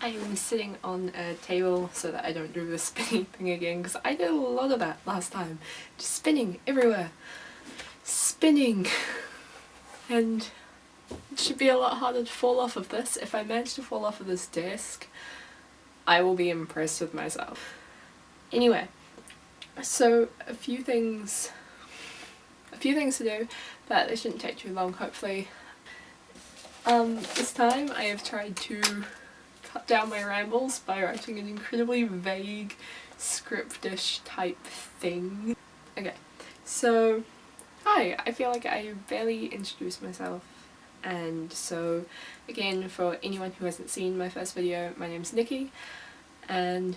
I am sitting on a table so that I don't do the spinning thing again, because I did a lot of that last time. Just spinning everywhere. Spinning. And it should be a lot harder to fall off of this. If I manage to fall off of this desk, I will be impressed with myself. Anyway, so a few things to do, but they shouldn't take too long, hopefully. This time I have tried to cut down my rambles by writing an incredibly vague scriptish type thing. Okay, so hi, I feel like I barely introduced myself, and so again, for anyone who hasn't seen my first video, my name's Nikki and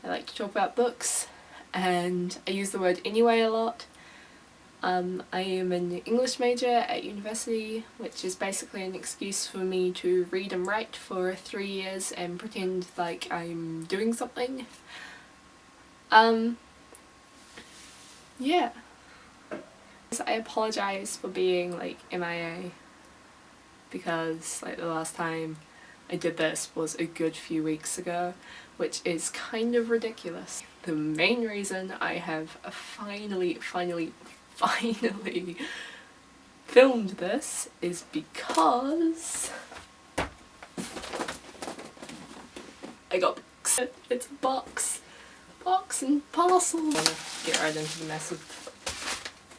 I like to talk about books, and I use the word anyway a lot. I am an English major at university, which is basically an excuse for me to read and write for 3 years and pretend like I'm doing something. Yeah. So I apologise for being like MIA, because like the last time I did this was a good few weeks ago, which is kind of ridiculous. The main reason I have finally filmed this is because I got books. It's a box and parcel. I'm gonna get right into the mess of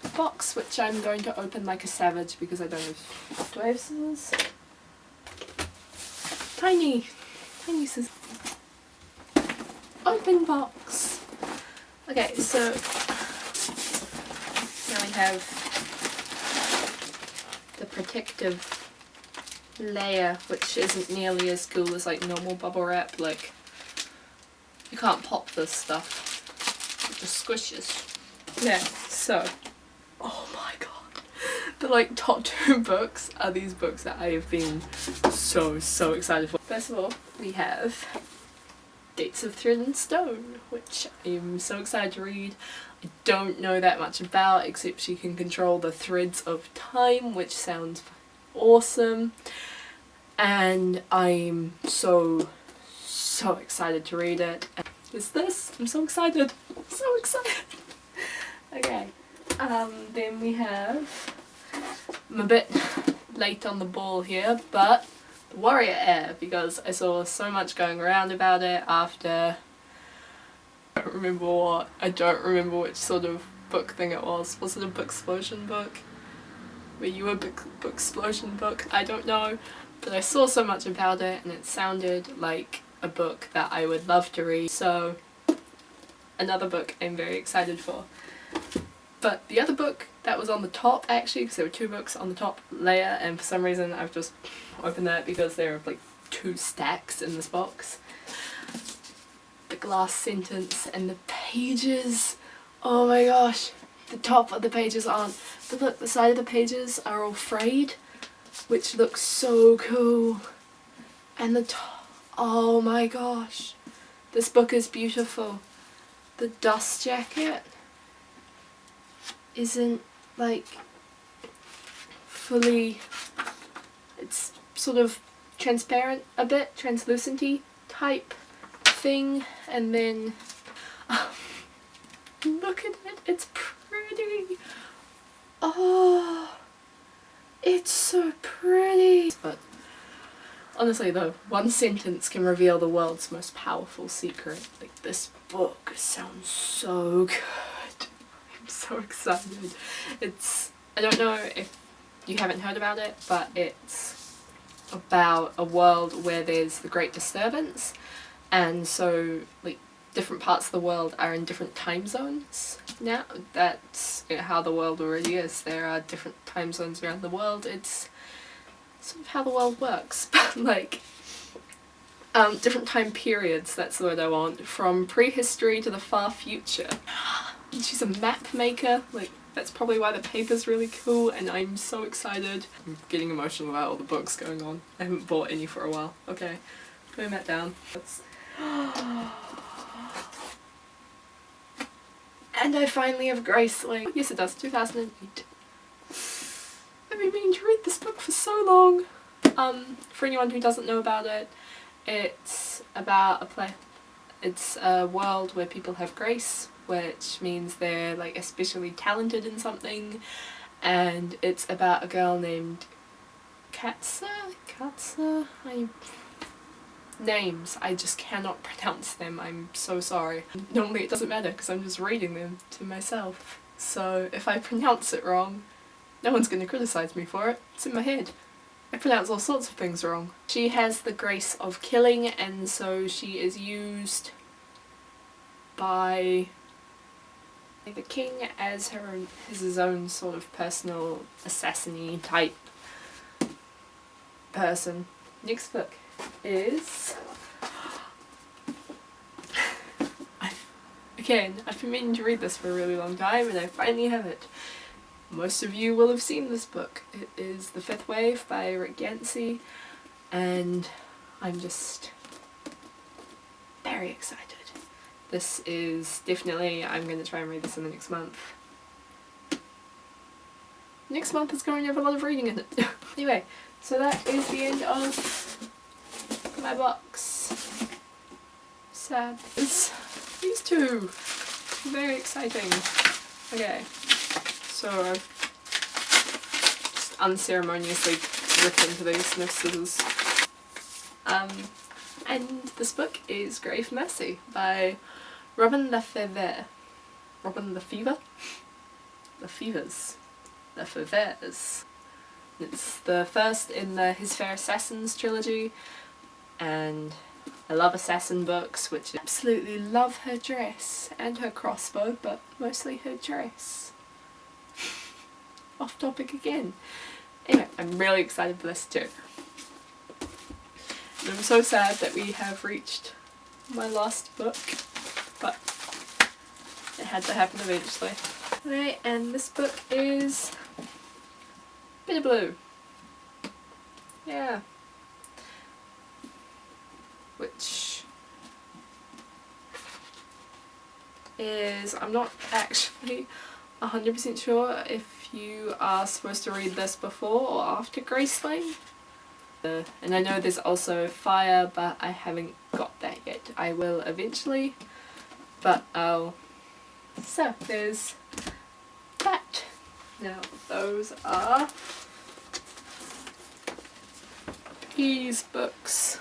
the box, which I'm going to open like a savage because I don't have. Do I have scissors? Tiny scissors. Open box. Okay, so now we have the protective layer, which isn't nearly as cool as like normal bubble wrap. Like, you can't pop this stuff, it just squishes. Yeah, so, oh my god, the like top 2 books are these books that I have been so excited for. First of all, we have Dates of Thread and Stone, which I'm so excited to read. I don't know that much about, except she can control the threads of time, which sounds awesome, and I'm so excited to read it. Is this? I'm so excited! So excited! Okay, then we have, I'm a bit late on the ball here, but Warrior Air, because I saw so much going around about it after, I don't remember which sort of book thing it was. Was it a Booksplosion book? Were you a Booksplosion book? I don't know, but I saw so much about it and it sounded like a book that I would love to read, so another book I'm very excited for. But the other book that was on the top, actually, because there were 2 books on the top layer, and for some reason I've just opened that because there are like 2 stacks in this box. The glass sentence and the pages, oh my gosh, the top of the pages aren't, but look, the side of the pages are all frayed, which looks so cool. And the top, oh my gosh, this book is beautiful. The dust jacket isn't like fully, it's sort of transparent a bit, translucent-y type thing, and then look at it, it's pretty. Oh, it's so pretty. But honestly though, one sentence can reveal the world's most powerful secret. Like, this book sounds so good. I'm so excited. It's, I don't know if you haven't heard about it, but it's about a world where there's the Great Disturbance, and so like different parts of the world are in different time zones now. That's how the world already is. There are different time zones around the world. It's sort of how the world works, but like different time periods, that's the word I want, from prehistory to the far future. And she's a map maker, like that's probably why the paper's really cool, and I'm so excited. I'm getting emotional about all the books going on. I haven't bought any for a while. Okay, putting that down. And I finally have Graceling. Yes it does, 2008. I've been meaning to read this book for so long. For anyone who doesn't know about it, it's It's about it's a world where people have grace, which means they're like especially talented in something, and it's about a girl named Katsa. Names, I just cannot pronounce them, I'm so sorry. Normally it doesn't matter because I'm just reading them to myself, so if I pronounce it wrong, no one's going to criticise me for it. It's in my head. I pronounce all sorts of things wrong. She has the grace of killing, and so she is used by the king as his own sort of personal assassin-y type person. Next book is... I've been meaning to read this for a really long time and I finally have it. Most of you will have seen this book. It is The Fifth Wave by Rick Yancey, and I'm just very excited. This is definitely, I'm going to try and read this in the next month. Next month is going to have a lot of reading in it. Anyway, so that is the end of my box. Sad. It's these two. Very exciting. Okay, so I've just unceremoniously ripped into these no scissors. And this book is Grave Mercy by Robin Lefevre. Robin Lefevre? Lefevre's. Lefevre's. It's the first in the His Fair Assassins trilogy, and I love assassin books, which I absolutely love her dress and her crossbow, but mostly her dress. Off topic again. Anyway, I'm really excited for this too. And I'm so sad that we have reached my last book, but it had to happen eventually. Okay, and this book is Bitter Blue. Yeah. Which is, I'm not actually 100% sure if you are supposed to read this before or after Graceling. And I know there's also Fire, but I haven't got that yet. I will eventually, but I'll... So, there's that. Now, those are these books.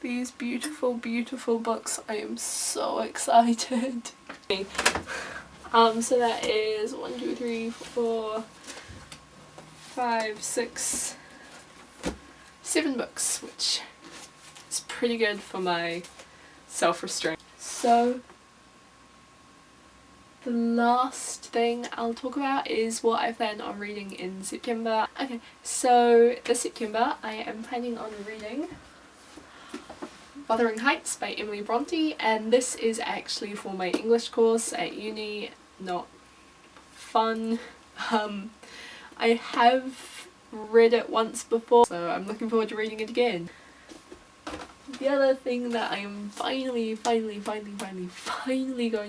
These beautiful, beautiful books. I am so excited. So that is 1, 2, 3, 4, 5, 6, 7 books, which is pretty good for my self-restraint. So the last thing I'll talk about is what I plan on reading in September. Okay, so this September I am planning on reading Wuthering Heights by Emily Bronte, and this is actually for my English course at uni, not fun. I have read it once before, so I'm looking forward to reading it again. The other thing that I am finally going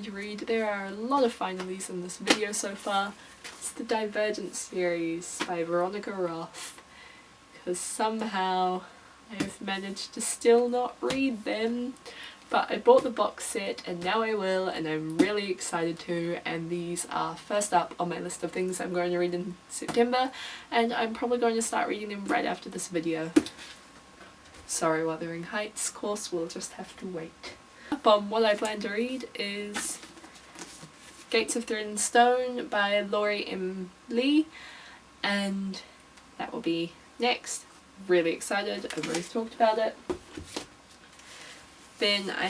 to read, there are a lot of finalies in this video so far, it's the Divergent series by Veronica Roth, because somehow I have managed to still not read them, but I bought the box set and now I will, and I'm really excited to, and these are first up on my list of things I'm going to read in September, and I'm probably going to start reading them right after this video. Sorry, Wuthering Heights course will just have to wait. What I plan to read is Gates of Thread and Stone by Laurie M. Lee, and that will be next. Really excited, I've already talked about it. Then I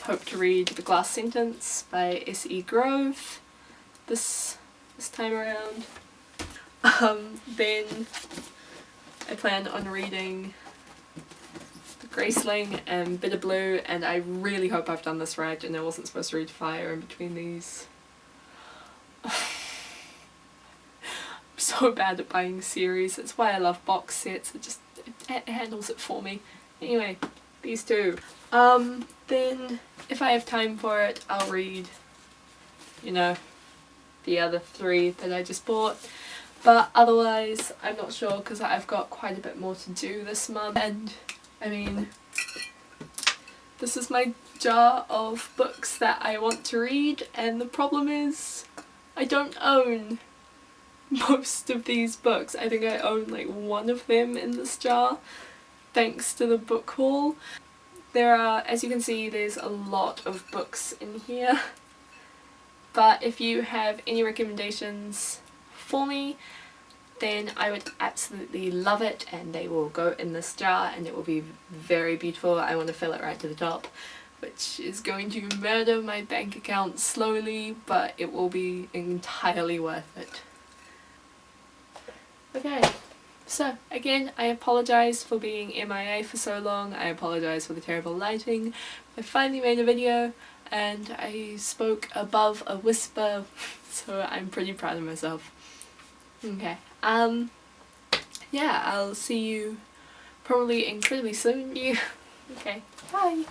hope to read The Glass Sentence by S.E. Grove this time around. Then I plan on reading The Graceling and Bitter Blue, and I really hope I've done this right and I wasn't supposed to read Fire in between these. I'm so bad at buying series, that's why I love box sets, it handles it for me. Anyway, these two. Then if I have time for it, I'll read, you know, the other 3 that I just bought. But otherwise, I'm not sure because I've got quite a bit more to do this month, and I mean, this is my jar of books that I want to read, and the problem is I don't own most of these books. I think I own like one of them in this jar, thanks to the book haul. There are, as you can see, there's a lot of books in here, but if you have any recommendations for me, then I would absolutely love it, and they will go in this jar and it will be very beautiful. I want to fill it right to the top, which is going to murder my bank account slowly, but it will be entirely worth it. Okay, so again, I apologise for being MIA for so long. I apologise for the terrible lighting. I finally made a video and I spoke above a whisper, so I'm pretty proud of myself. Okay, yeah, I'll see you probably incredibly soon. Okay, bye!